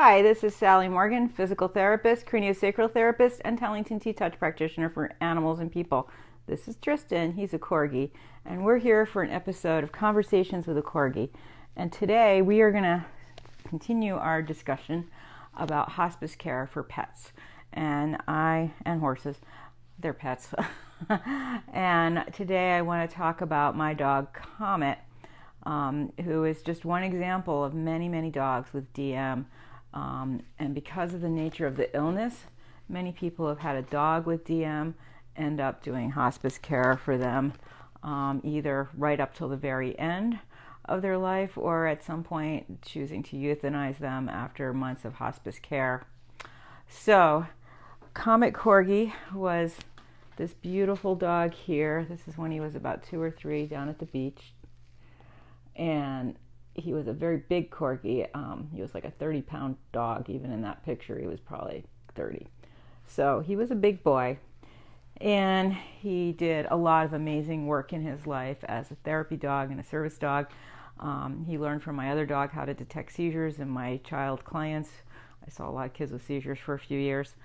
Hi, this is Sally Morgan, physical therapist, craniosacral therapist, and Tellington T-Touch practitioner for animals and people. This is Tristan, he's a Corgi, and we're here for an episode of Conversations with a Corgi. And today we are going to continue our discussion about hospice care for pets and horses. They're pets. And today I want to talk about my dog Comet, who is just one example of many, many dogs with DM. And because of the nature of the illness, many people have had a dog with DM end up doing hospice care for them, either right up till the very end of their life or at some point choosing to euthanize them after months of hospice care. So, Comet Corgi was this beautiful dog here. This is when he was about 2 or 3 down at the beach. And he was a very big Corgi. He was like a 30-pound dog. Even in that picture, he was probably 30. So he was a big boy. And he did a lot of amazing work in his life as a therapy dog and a service dog. He learned from my other dog how to detect seizures in my child clients. I saw a lot of kids with seizures for a few years.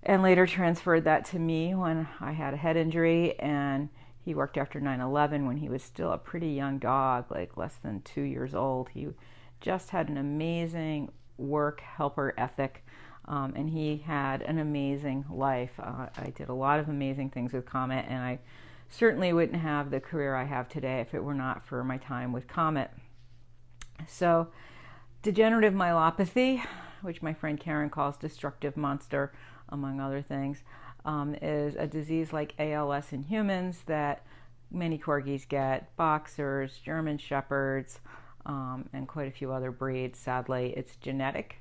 And later transferred that to me when I had a head injury, and he worked after 9/11 when he was still a pretty young dog, like less than 2 years old. He just had an amazing work helper ethic, and he had an amazing life. I did a lot of amazing things with Comet, and I certainly wouldn't have the career I have today if it were not for my time with Comet. So, degenerative myelopathy, which my friend Karen calls destructive monster, among other things, is a disease like ALS in humans that many Corgis get, boxers, German Shepherds, and quite a few other breeds. Sadly, it's genetic.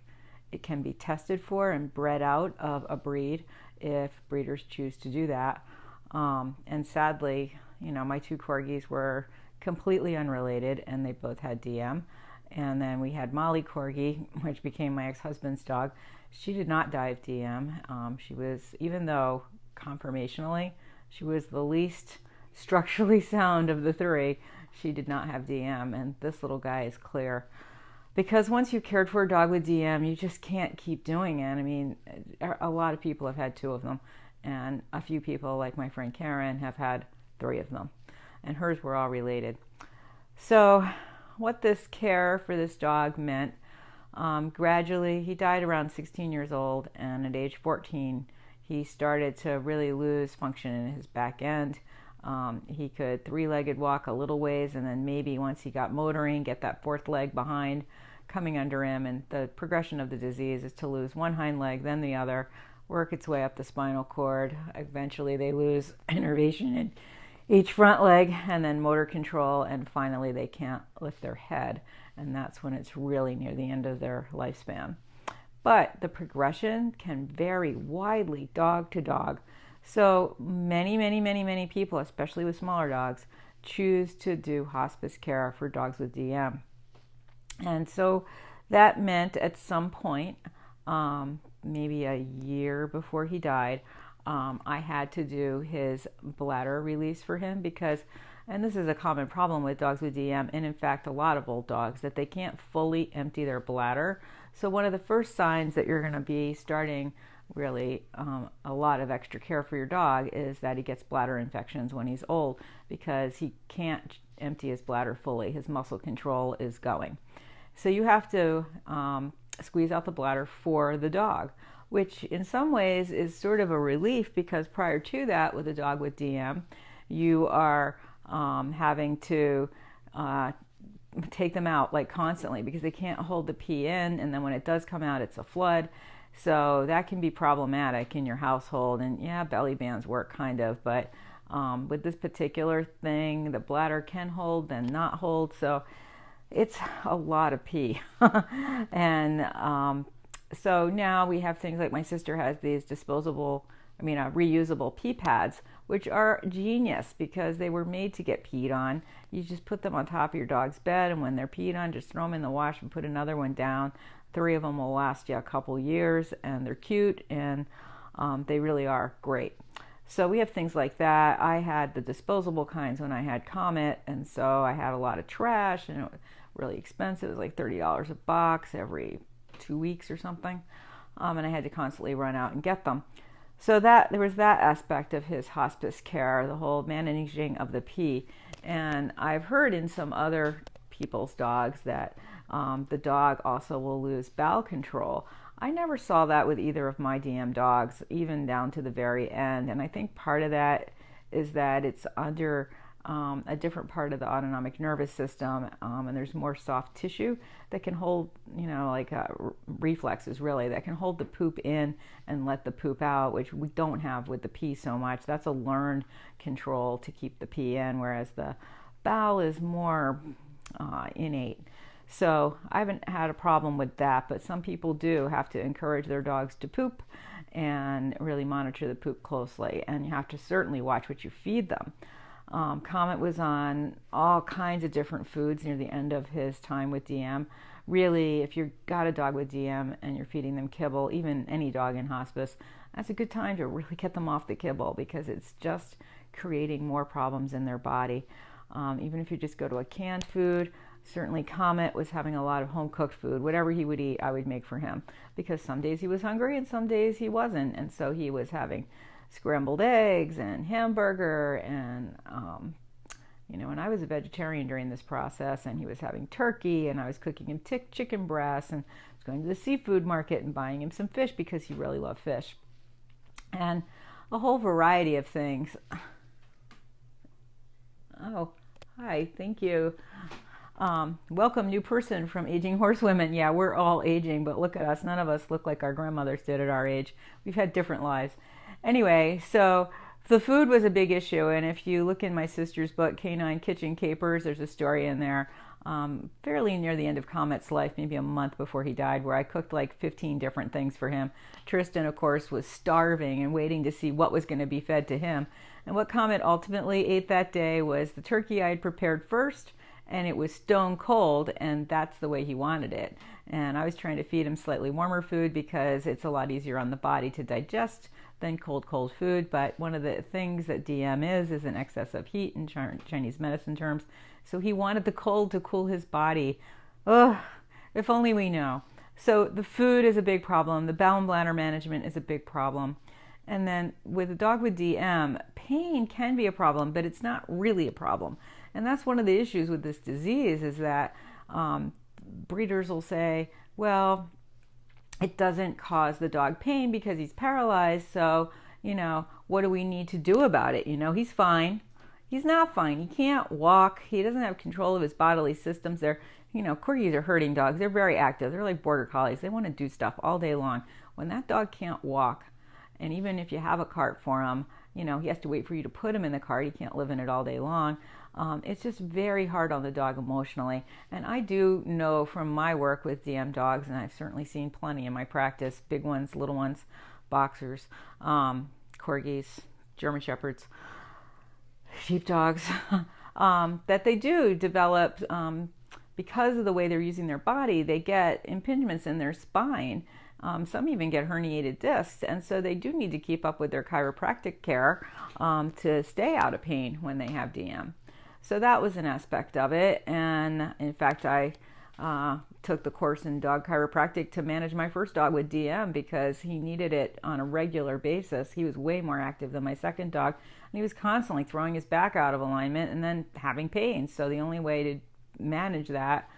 It can be tested for and bred out of a breed if breeders choose to do that. And sadly, my 2 Corgis were completely unrelated, and they both had DM. And then we had Molly Corgi, which became my ex-husband's dog. She did not die of DM. She was, even though conformationally, she was the least structurally sound of the 3, she did not have DM. And this little guy is clear. Because once you've cared for a dog with DM, you just can't keep doing it. I mean, a lot of people have had 2 of them. And a few people, like my friend Karen, have had 3 of them. And hers were all related. So what this care for this dog meant, gradually, he died around 16 years old, and at age 14, he started to really lose function in his back end. He could 3-legged walk a little ways, and then maybe once he got motoring, get that 4th leg behind coming under him. And the progression of the disease is to lose one hind leg, then the other, work its way up the spinal cord. Eventually, they lose innervation in each front leg, and then motor control, and finally they can't lift their head, and that's when it's really near the end of their lifespan. But the progression can vary widely dog to dog. So many people, especially with smaller dogs, choose to do hospice care for dogs with DM. And so that meant at some point, maybe a year before he died, I had to do his bladder release for him because, and this is a common problem with dogs with DM, and in fact a lot of old dogs, that they can't fully empty their bladder. So one of the first signs that you're going to be starting really a lot of extra care for your dog is that he gets bladder infections when he's old, because he can't empty his bladder fully. His muscle control is going. So you have to squeeze out the bladder for the dog, which in some ways is sort of a relief, because prior to that, with a dog with DM, you are having to take them out like constantly because they can't hold the pee in, and then when it does come out, it's a flood. So that can be problematic in your household. And yeah, belly bands work kind of, but with this particular thing, the bladder can hold, then not hold. So it's a lot of pee. And so now we have things like, my sister has these reusable pee pads, which are genius because they were made to get peed on. You just put them on top of your dog's bed, and when they're peed on, just throw them in the wash and put another one down. 3 of them will last you a couple years, and they're cute, and they really are great. So we have things like that. I had the disposable kinds when I had Comet, and so I had a lot of trash, and it was really expensive. It was like $30 a box every 2 weeks or something, and I had to constantly run out and get them. So that there was that aspect of his hospice care, the whole managing of the pee. And I've heard in some other people's dogs that the dog also will lose bowel control. I never saw that with either of my DM dogs, even down to the very end. And I think part of that is that it's under a different part of the autonomic nervous system, and there's more soft tissue that can hold, like reflexes really, that can hold the poop in and let the poop out, which we don't have with the pee so much. That's a learned control to keep the pee in, whereas the bowel is more innate. So I haven't had a problem with that, but some people do have to encourage their dogs to poop and really monitor the poop closely, and you have to certainly watch what you feed them. Comet was on all kinds of different foods near the end of his time with DM. Really, if you've got a dog with DM and you're feeding them kibble, even any dog in hospice, that's a good time to really get them off the kibble, because it's just creating more problems in their body. Even if you just go to a canned food, certainly Comet was having a lot of home-cooked food. Whatever he would eat, I would make for him, because some days he was hungry and some days he wasn't, and so he was having scrambled eggs and hamburger, and and I was a vegetarian during this process, and he was having turkey, and I was cooking him chicken breasts, and I was going to the seafood market and buying him some fish because he really loved fish, and a whole variety of things. Oh, hi, thank you. Welcome, new person from Aging Horsewomen. Yeah, we're all aging, but look at us. None of us look like our grandmothers did at our age. We've had different lives. Anyway, so the food was a big issue, and if you look in my sister's book, Canine Kitchen Capers, there's a story in there fairly near the end of Comet's life, maybe a month before he died, where I cooked like 15 different things for him. Tristan, of course, was starving and waiting to see what was going to be fed to him. And what Comet ultimately ate that day was the turkey I had prepared first, and it was stone cold, and that's the way he wanted it. And I was trying to feed him slightly warmer food because it's a lot easier on the body to digest than cold food. But one of the things that DM is an excess of heat in Chinese medicine terms. So he wanted the cold to cool his body. Ugh, if only we know. So the food is a big problem. The bowel and bladder management is a big problem. And then with a dog with DM, pain can be a problem, but it's not really a problem. And that's one of the issues with this disease, is that breeders will say, well, it doesn't cause the dog pain because he's paralyzed, so, what do we need to do about it? He's fine. He's not fine. He can't walk. He doesn't have control of his bodily systems. Corgis are herding dogs. They're very active. They're like border collies. They want to do stuff all day long. When that dog can't walk, and even if you have a cart for him, he has to wait for you to put him in the cart. He can't live in it all day long. It's just very hard on the dog emotionally. And I do know from my work with DM dogs, and I've certainly seen plenty in my practice, big ones, little ones, boxers, corgis, German shepherds, sheepdogs, that they do develop, because of the way they're using their body, they get impingements in their spine. Some even get herniated discs, and so they do need to keep up with their chiropractic care to stay out of pain when they have DM. So that was an aspect of it, and in fact I took the course in dog chiropractic to manage my first dog with DM because he needed it on a regular basis. He was way more active than my second dog, and he was constantly throwing his back out of alignment and then having pain. So the only way to manage that,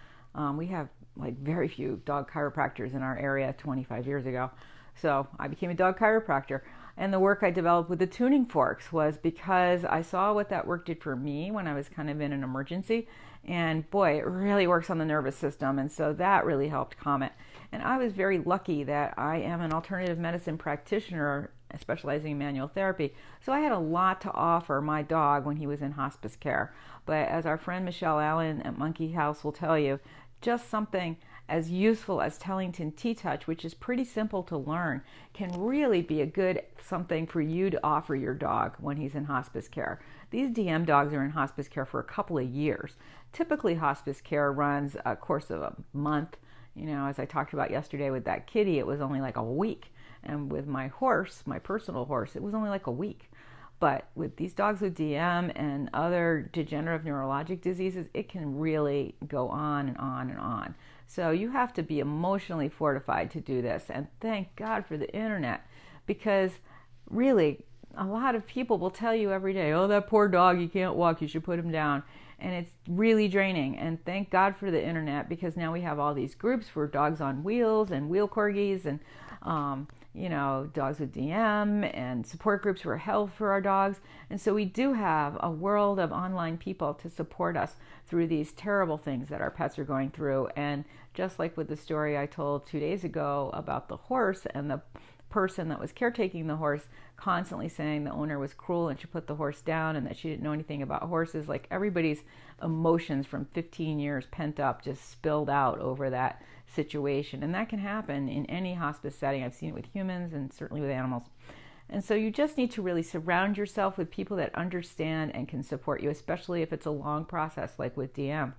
we have like very few dog chiropractors in our area 25 years ago. So I became a dog chiropractor. And the work I developed with the tuning forks was because I saw what that work did for me when I was kind of in an emergency. And boy, it really works on the nervous system. And so that really helped Comet. And I was very lucky that I am an alternative medicine practitioner specializing in manual therapy. So I had a lot to offer my dog when he was in hospice care. But as our friend Michelle Allen at Monkey House will tell you, just something as useful as Tellington T-Touch, which is pretty simple to learn, can really be a good something for you to offer your dog when he's in hospice care. These DM dogs are in hospice care for a couple of years. Typically, hospice care runs a course of a month. As I talked about yesterday with that kitty, it was only like a week. And with my horse, my personal horse, it was only like a week. But with these dogs with DM and other degenerative neurologic diseases, it can really go on and on and on. So you have to be emotionally fortified to do this. And thank God for the internet, because really, a lot of people will tell you every day, oh, that poor dog, he can't walk, you should put him down. And it's really draining. And thank God for the internet, because now we have all these groups for dogs on wheels and wheel corgis and, dogs with DM and support groups for health for our dogs. And so we do have a world of online people to support us through these terrible things that our pets are going through. And just like with the story I told 2 days ago about the horse and the person that was caretaking the horse constantly saying the owner was cruel and should put the horse down and that she didn't know anything about horses, like everybody's emotions from 15 years pent up just spilled out over that situation. And that can happen in any hospice setting. I've seen it with humans and certainly with animals. And so you just need to really surround yourself with people that understand and can support you, especially if it's a long process like with DM.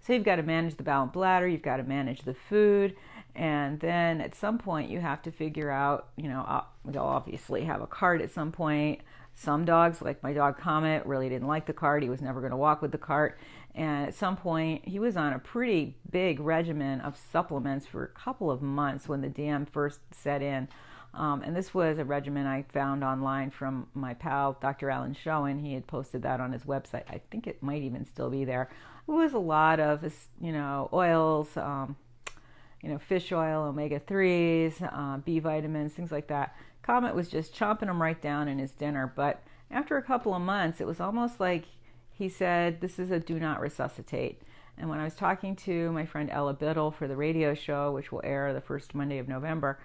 So you've got to manage the bowel and bladder, you've got to manage the food, and then at some point you have to figure out, you'll obviously have a cart at some point. Some dogs, like my dog Comet, really didn't like the cart. He was never going to walk with the cart. And at some point, he was on a pretty big regimen of supplements for a couple of months when the DM first set in. And this was a regimen I found online from my pal, Dr. Alan Schoen. He had posted that on his website. I think it might even still be there. It was a lot of, oils, fish oil, omega-3s, B vitamins, things like that. Comet was just chomping them right down in his dinner. But after a couple of months, it was almost like he said, this is a do not resuscitate. And when I was talking to my friend Ella Biddle for the radio show, which will air the first Monday of November,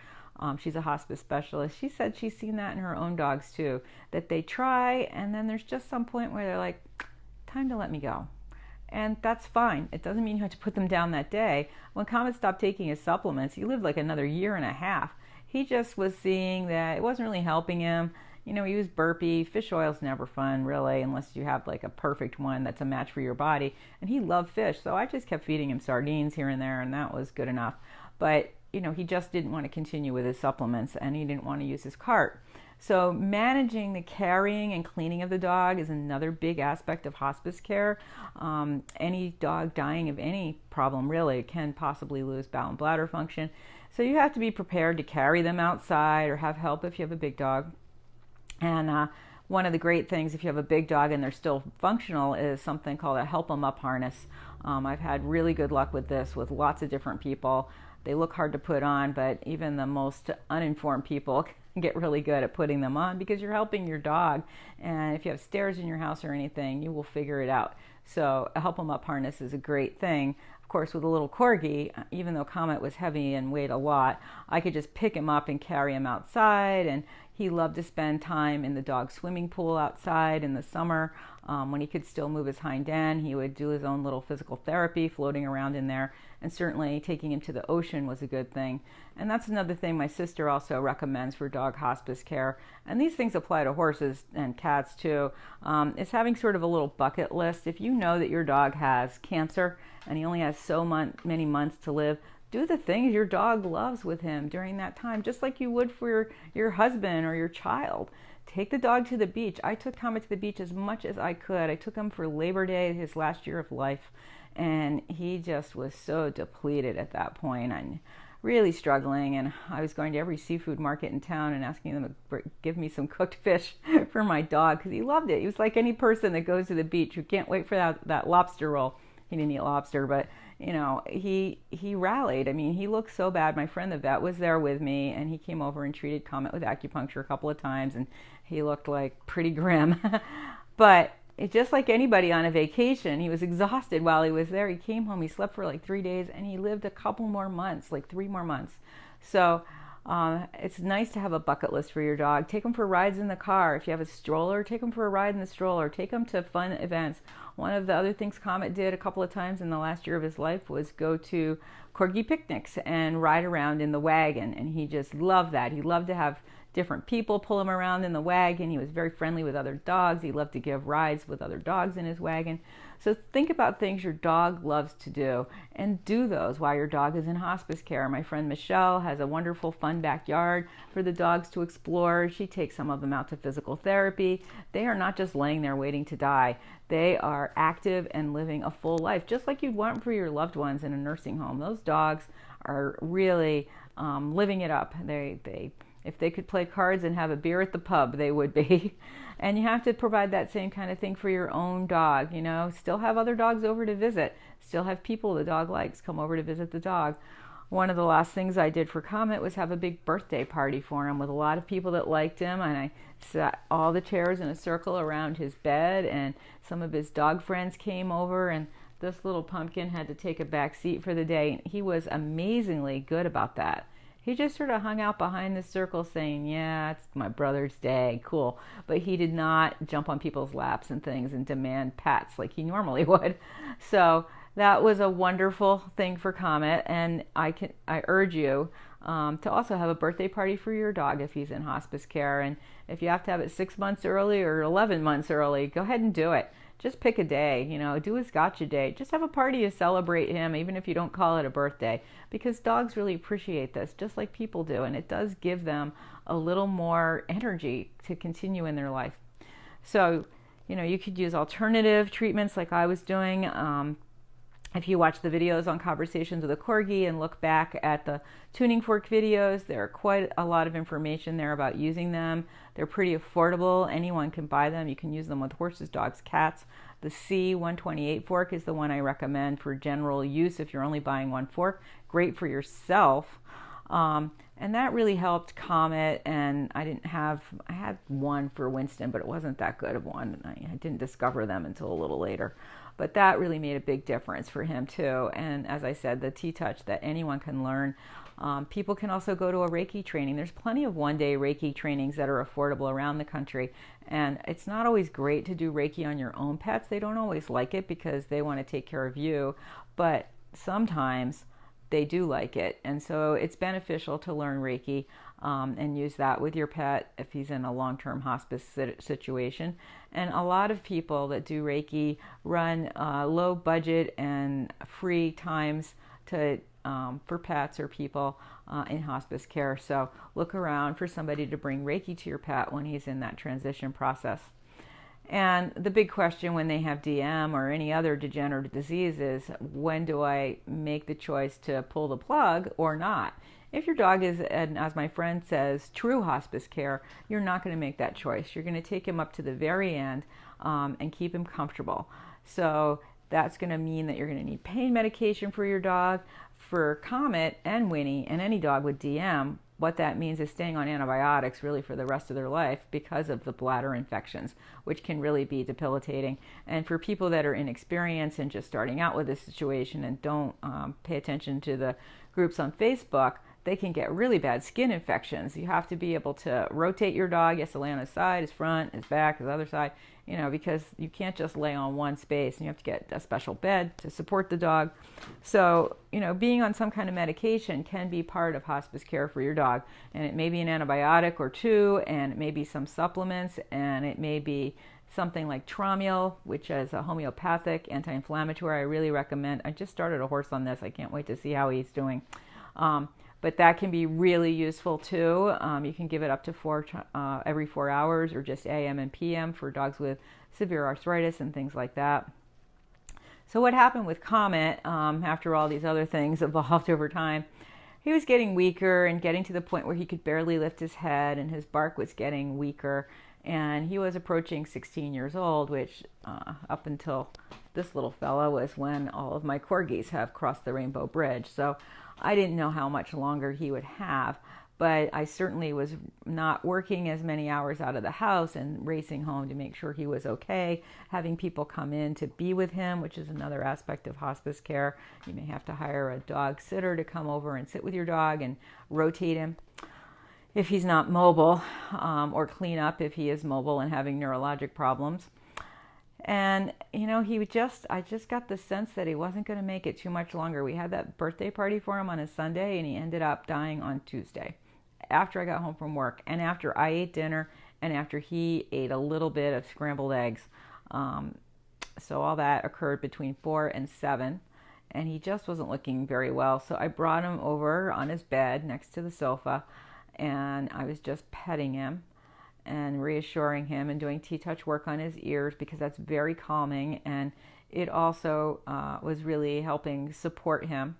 she's a hospice specialist. She said she's seen that in her own dogs too, that they try and then there's just some point where they're like, time to let me go. And that's fine. It doesn't mean you have to put them down that day. When Comet stopped taking his supplements, he lived like another year and a half. He just was seeing that it wasn't really helping him. He was burpy. Fish oil's never fun, really, unless you have like a perfect one that's a match for your body. And he loved fish, so I just kept feeding him sardines here and there, and that was good enough. But, he just didn't want to continue with his supplements, and he didn't want to use his cart. So managing the carrying and cleaning of the dog is another big aspect of hospice care. Any dog dying of any problem really can possibly lose bowel and bladder function. So you have to be prepared to carry them outside or have help if you have a big dog. And one of the great things if you have a big dog and they're still functional is something called a help 'em up harness. I've had really good luck with this with lots of different people. They look hard to put on, but even the most uninformed people can get really good at putting them on because you're helping your dog. And if you have stairs in your house or anything, you will figure it out. So a help 'em up harness is a great thing. Of course, with a little Corgi, even though Comet was heavy and weighed a lot, I could just pick him up and carry him outside. And he loved to spend time in the dog swimming pool outside in the summer. When he could still move his hind end, he would do his own little physical therapy, floating around in there. And certainly taking him to the ocean was a good thing. And that's another thing my sister also recommends for dog hospice care. And these things apply to horses and cats too. Is having sort of a little bucket list. If you know that your dog has cancer and he only has so many months to live, do the things your dog loves with him during that time, just like you would for your husband or your child. Take the dog to the beach. I took Comet to the beach as much as I could. I took him for Labor Day, his last year of life, and he just was so depleted at that point. I'm really struggling, and I was going to every seafood market in town and asking them to give me some cooked fish for my dog because he loved it. He was like any person that goes to the beach who can't wait for that lobster roll. He didn't eat lobster, but he rallied. I mean, he looked so bad. My friend the vet was there with me, and he came over and treated Comet with acupuncture a couple of times, and he looked like pretty grim. But it's just like anybody on a vacation. He was exhausted while he was there. He came home, he slept for like 3 days, and he lived a couple more months, like 3 more months. So it's nice to have a bucket list for your dog. Take him for rides in the car. If you have a stroller, take him for a ride in the stroller. Take him to fun events. One of the other things Comet did a couple of times in the last year of his life was go to Corgi picnics and ride around in the wagon, and he just loved that. He loved to have different people pull him around in the wagon. He was very friendly with other dogs. He loved to give rides with other dogs in his wagon. So think about things your dog loves to do and do those while your dog is in hospice care. My friend Michelle has a wonderful, fun backyard for the dogs to explore. She takes some of them out to physical therapy. They are not just laying there waiting to die. They are active and living a full life, just like you'd want for your loved ones in a nursing home. Those dogs are really living it up. If they could play cards and have a beer at the pub, they would be. And you have to provide that same kind of thing for your own dog. Still have other dogs over to visit. Still have people the dog likes come over to visit the dog. One of the last things I did for Comet was have a big birthday party for him with a lot of people that liked him, and I sat all the chairs in a circle around his bed, and some of his dog friends came over, and this little pumpkin had to take a back seat for the day. He was amazingly good about that. He just sort of hung out behind the circle saying, yeah, it's my brother's day, cool. But he did not jump on people's laps and things and demand pats like he normally would. So that was a wonderful thing for Comet, and I urge you to also have a birthday party for your dog if he's in hospice care. And if you have to have it 6 months early or 11 months early, go ahead and do it. Just pick a day, do his gotcha day. Just have a party to celebrate him, even if you don't call it a birthday, because dogs really appreciate this, just like people do, and it does give them a little more energy to continue in their life. So, you could use alternative treatments like I was doing. If you watch the videos on Conversations with a Corgi and look back at the tuning fork videos, there are quite a lot of information there about using them. They're pretty affordable. Anyone can buy them. You can use them with horses, dogs, cats. The C128 fork is the one I recommend for general use if you're only buying one fork. Great for yourself. And that really helped Comet, and I had one for Winston, but it wasn't that good of one. I didn't discover them until a little later. But that really made a big difference for him too. And as I said, the T-Touch that anyone can learn. People can also go to a Reiki training. There's plenty of one-day Reiki trainings that are affordable around the country. And it's not always great to do Reiki on your own pets. They don't always like it because they want to take care of you. But sometimes they do like it. And so it's beneficial to learn Reiki and use that with your pet if he's in a long-term hospice situation. And a lot of people that do Reiki run low budget and free times for pets or people in hospice care. So look around for somebody to bring Reiki to your pet when he's in that transition process. And the big question when they have DM or any other degenerative disease is, when do I make the choice to pull the plug or not? If your dog is, and as my friend says, true hospice care, you're not going to make that choice. You're going to take him up to the very end and keep him comfortable. So that's going to mean that you're going to need pain medication for your dog. For Comet and Winnie and any dog with DM, what that means is staying on antibiotics really for the rest of their life because of the bladder infections, which can really be debilitating. And for people that are inexperienced and just starting out with this situation and don't pay attention to the groups on Facebook, they can get really bad skin infections. You have to be able to rotate your dog. He has to lay on his side, his front, his back, his other side, because you can't just lay on one space, and you have to get a special bed to support the dog. So, being on some kind of medication can be part of hospice care for your dog. And it may be an antibiotic or two, and it may be some supplements, and it may be something like Tramiel, which is a homeopathic anti-inflammatory. I really recommend. I just started a horse on this. I can't wait to see how he's doing. But that can be really useful too. You can give it up to every 4 hours, or just AM and PM for dogs with severe arthritis and things like that. So what happened with Comet, after all these other things evolved over time, he was getting weaker and getting to the point where he could barely lift his head, and his bark was getting weaker. And he was approaching 16 years old, which up until this little fella was when all of my Corgis have crossed the Rainbow Bridge. So I didn't know how much longer he would have, but I certainly was not working as many hours out of the house and racing home to make sure he was okay, having people come in to be with him, which is another aspect of hospice care. You may have to hire a dog sitter to come over and sit with your dog and rotate him if he's not mobile, or clean up if he is mobile and having neurologic problems. And, I just got the sense that he wasn't going to make it too much longer. We had that birthday party for him on a Sunday, and he ended up dying on Tuesday. after I got home from work and after I ate dinner and after he ate a little bit of scrambled eggs. So all that occurred between 4 and 7, and he just wasn't looking very well. So I brought him over on his bed next to the sofa, and I was just petting him and reassuring him and doing T-touch work on his ears, because that's very calming, and it also was really helping support him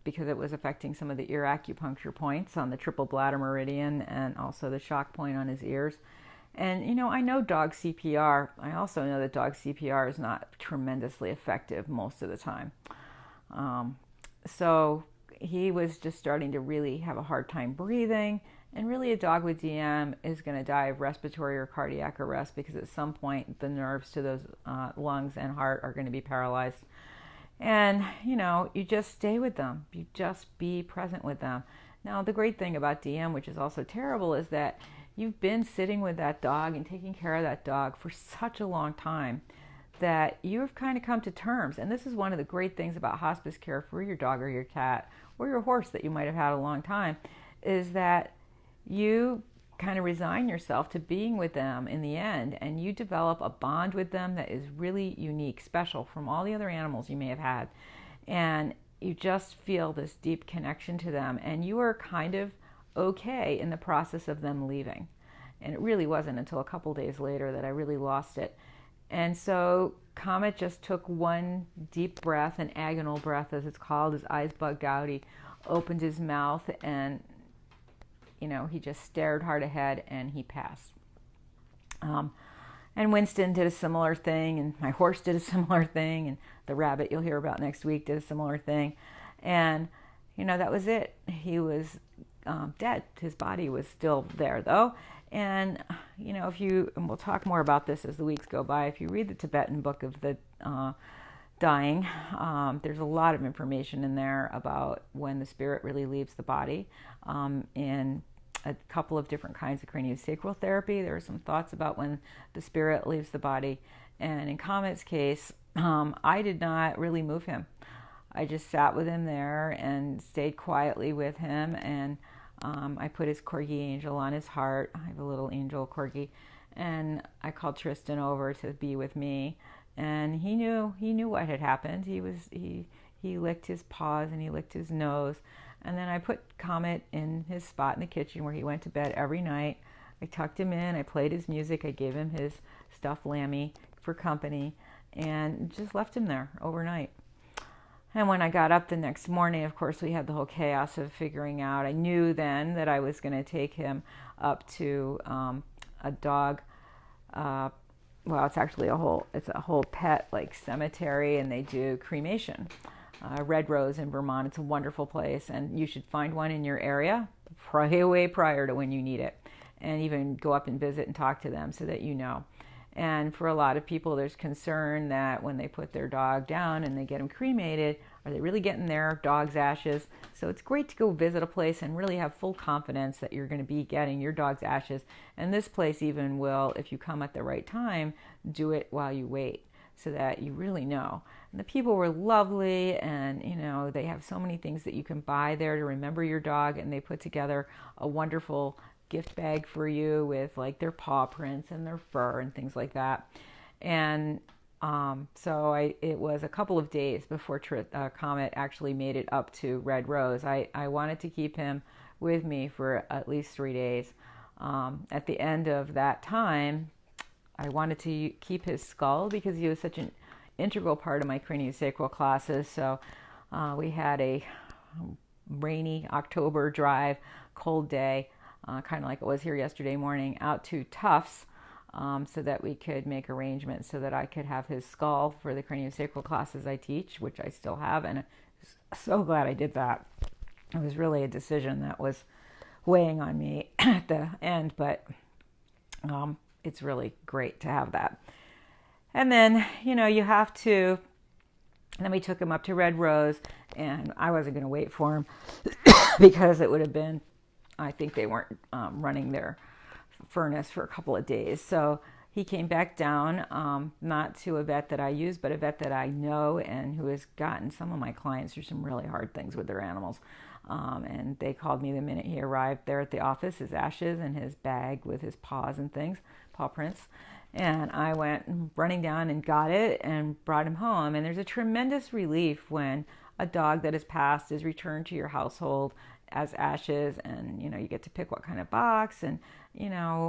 because it was affecting some of the ear acupuncture points on the triple bladder meridian and also the shock point on his ears. And, you know, I know dog CPR. I also know that dog CPR is not tremendously effective most of the time. So he was just starting to really have a hard time breathing. And really, a dog with DM is going to die of respiratory or cardiac arrest, because at some point the nerves to those lungs and heart are going to be paralyzed. And, you know, you just stay with them. You just be present with them. Now, the great thing about DM, which is also terrible, is that you've been sitting with that dog and taking care of that dog for such a long time that you've kind of come to terms. And this is one of the great things about hospice care for your dog or your cat or your horse that you might have had a long time, is that you kind of resign yourself to being with them in the end, and you develop a bond with them that is really unique, special from all the other animals you may have had. And you just feel this deep connection to them, and you are kind of okay in the process of them leaving. And it really wasn't until a couple days later that I really lost it. And so Comet just took one deep breath, an agonal breath as it's called. His eyes bugged out. He opened his mouth, and you know, he just stared hard ahead, and he passed. And Winston did a similar thing, and my horse did a similar thing, and the rabbit you'll hear about next week did a similar thing. And, you know, that was it. He was dead. His body was still there, though. And, you know, and we'll talk more about this as the weeks go by, if you read the Tibetan book of the dying, there's a lot of information in there about when the spirit really leaves the body. In a couple of different kinds of craniosacral therapy, there are some thoughts about when the spirit leaves the body. And in Comet's case, I did not really move him. I just sat with him there and stayed quietly with him, and I put his Corgi angel on his heart. I have a little angel Corgi, and I called Tristan over to be with me. And he knew what had happened. He licked his paws and he licked his nose. And then I put Comet in his spot in the kitchen where he went to bed every night. I tucked him in, I played his music, I gave him his stuffed lammy for company, and just left him there overnight. And when I got up the next morning, of course, we had the whole chaos of figuring out. I knew then that I was going to take him up to a dog well, it's actually a whole pet like cemetery, and they do cremation. Red Rose in Vermont. It's a wonderful place, and you should find one in your area way prior to when you need it, and even go up and visit and talk to them so that you know. And for a lot of people, there's concern that when they put their dog down and they get them cremated, are they really getting their dog's ashes? So it's great to go visit a place and really have full confidence that you're going to be getting your dog's ashes. And this place even will, if you come at the right time, do it while you wait so that you really know. And the people were lovely, and you know, they have so many things that you can buy there to remember your dog, and they put together a wonderful gift bag for you with like their paw prints and their fur and things like that. And so it was a couple of days before Comet actually made it up to Red Rose. I wanted to keep him with me for at least 3 days. At the end of that time, I wanted to keep his skull because he was such an integral part of my craniosacral classes. So we had a rainy October drive, cold day, kind of like it was here yesterday morning, out to Tufts, so that we could make arrangements so that I could have his skull for the craniosacral classes I teach, which I still have, and I'm so glad I did that. It was really a decision that was weighing on me at the end, but it's really great to have that. And then, you know, you have to, and then we took him up to Red Rose, and I wasn't going to wait for him because it would have been, I think they weren't running their furnace for a couple of days. So he came back down, not to a vet that I use, but a vet that I know and who has gotten some of my clients through some really hard things with their animals. And they called me the minute he arrived there at the office, his ashes and his bag with his paws and things, paw prints. And I went running down and got it and brought him home. And there's a tremendous relief when a dog that has passed is returned to your household as ashes, and you get to pick what kind of box. And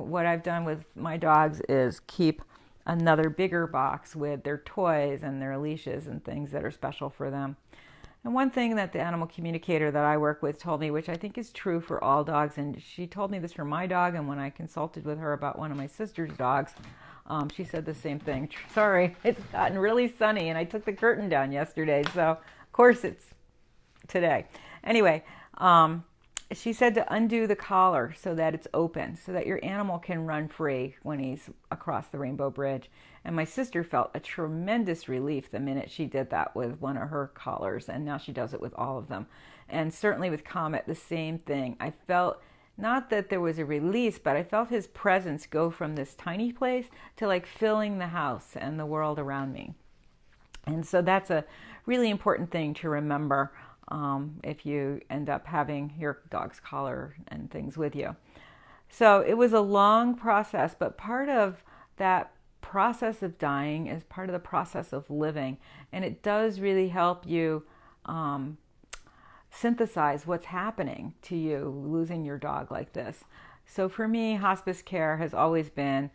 what I've done with my dogs is keep another bigger box with their toys and their leashes and things that are special for them. And one thing that the animal communicator that I work with told me, which I think is true for all dogs, and she told me this for my dog, and when I consulted with her about one of my sister's dogs, she said the same thing. Sorry, it's gotten really sunny, and I took the curtain down yesterday, so of course it's today. Anyway, she said to undo the collar so that it's open, so that your animal can run free when he's across the Rainbow Bridge. And my sister felt a tremendous relief the minute she did that with one of her collars, and now she does it with all of them. And certainly with Comet, the same thing. I felt not that there was a release, but I felt his presence go from this tiny place to like filling the house and the world around me. And so that's a really important thing to remember if you end up having your dog's collar and things with you. So it was a long process, but part of that process of dying is part of the process of living, and it does really help you synthesize what's happening to you losing your dog like this. So for me, hospice care has always been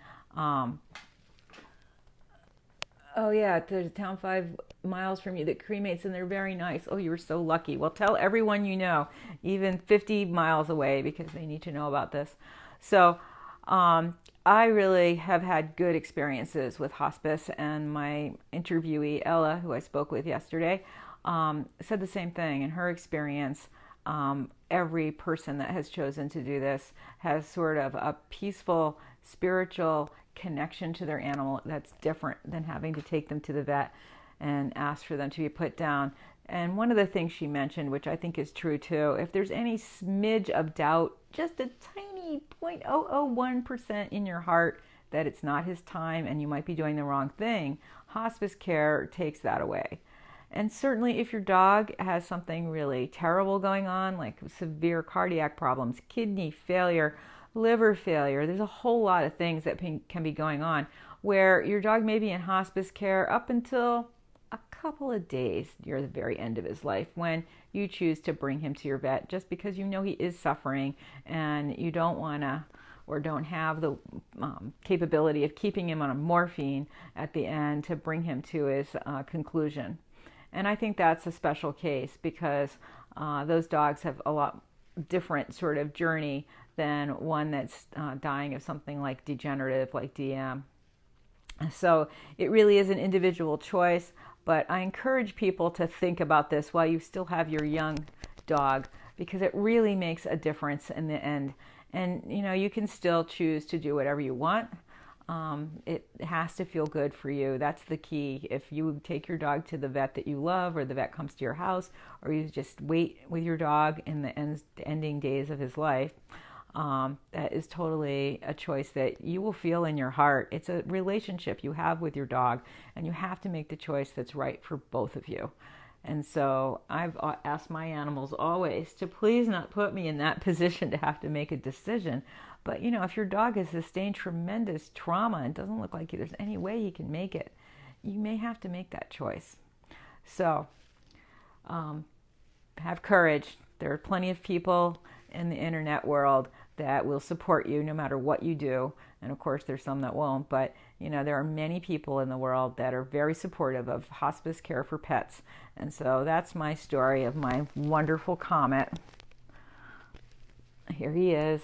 there's a town 5 miles from you that cremates, and they're very nice. Oh, you were so lucky. Well, tell everyone you know, even 50 miles away, because they need to know about this. So I really have had good experiences with hospice, and my interviewee, Ella, who I spoke with yesterday, said the same thing. In her experience, every person that has chosen to do this has sort of a peaceful, spiritual connection to their animal that's different than having to take them to the vet and ask for them to be put down. And one of the things she mentioned, which I think is true too, if there's any smidge of doubt, just a tiny 0.001% in your heart that it's not his time and you might be doing the wrong thing, hospice care takes that away. And certainly if your dog has something really terrible going on, like severe cardiac problems, kidney failure, liver failure, there's a whole lot of things that can be going on where your dog may be in hospice care up until a couple of days near the very end of his life, when you choose to bring him to your vet just because you know he is suffering and you don't want to or don't have the capability of keeping him on a morphine at the end to bring him to his conclusion. And I think that's a special case because those dogs have a lot different sort of journey than one that's dying of something like degenerative, like DM. So it really is an individual choice, but I encourage people to think about this while you still have your young dog, because it really makes a difference in the end. And you can still choose to do whatever you want. It has to feel good for you. That's the key. If you take your dog to the vet that you love, or the vet comes to your house, or you just wait with your dog in the ending days of his life, that is totally a choice that you will feel in your heart. It's a relationship you have with your dog, and you have to make the choice that's right for both of you. And so I've asked my animals always to please not put me in that position to have to make a decision. But, if your dog has sustained tremendous trauma and doesn't look like there's any way he can make it, you may have to make that choice. So have courage. There are plenty of people in the internet world that will support you no matter what you do. And of course, there's some that won't. But, there are many people in the world that are very supportive of hospice care for pets. And so that's my story of my wonderful Comet. Here he is.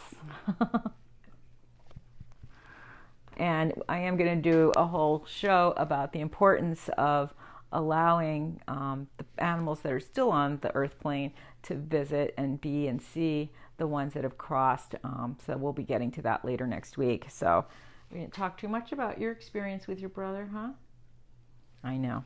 And I am going to do a whole show about the importance of allowing the animals that are still on the earth plane to visit and be and see the ones that have crossed. So we'll be getting to that later next week. So we didn't talk too much about your experience with your brother, huh? I know.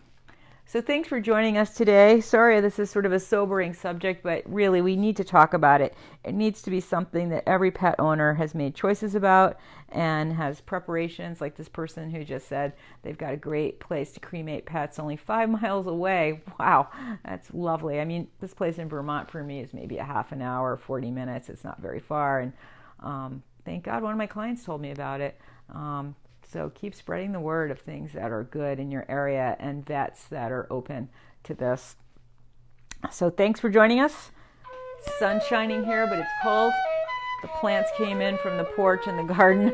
So thanks for joining us today. Sorry, this is sort of a sobering subject, but really we need to talk about it. It needs to be something that every pet owner has made choices about and has preparations, like this person who just said they've got a great place to cremate pets only 5 miles away. Wow, that's lovely. I mean, this place in Vermont for me is maybe a half an hour, 40 minutes. It's not very far. And thank God one of my clients told me about it. So keep spreading the word of things that are good in your area and vets that are open to this. So thanks for joining us. Sun's shining here, but it's cold. The plants came in from the porch and the garden.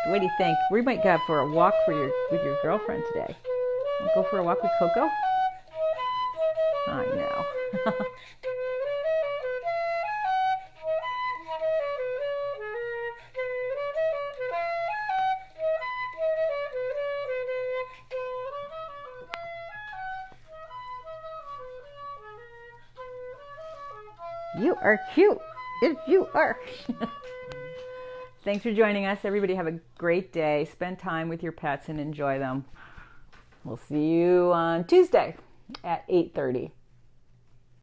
What do you think? We might go for a walk with your girlfriend today. Go for a walk with Coco? I know. You are cute. Yes, you are. Thanks for joining us. Everybody have a great day. Spend time with your pets and enjoy them. We'll see you on Tuesday at 8:30.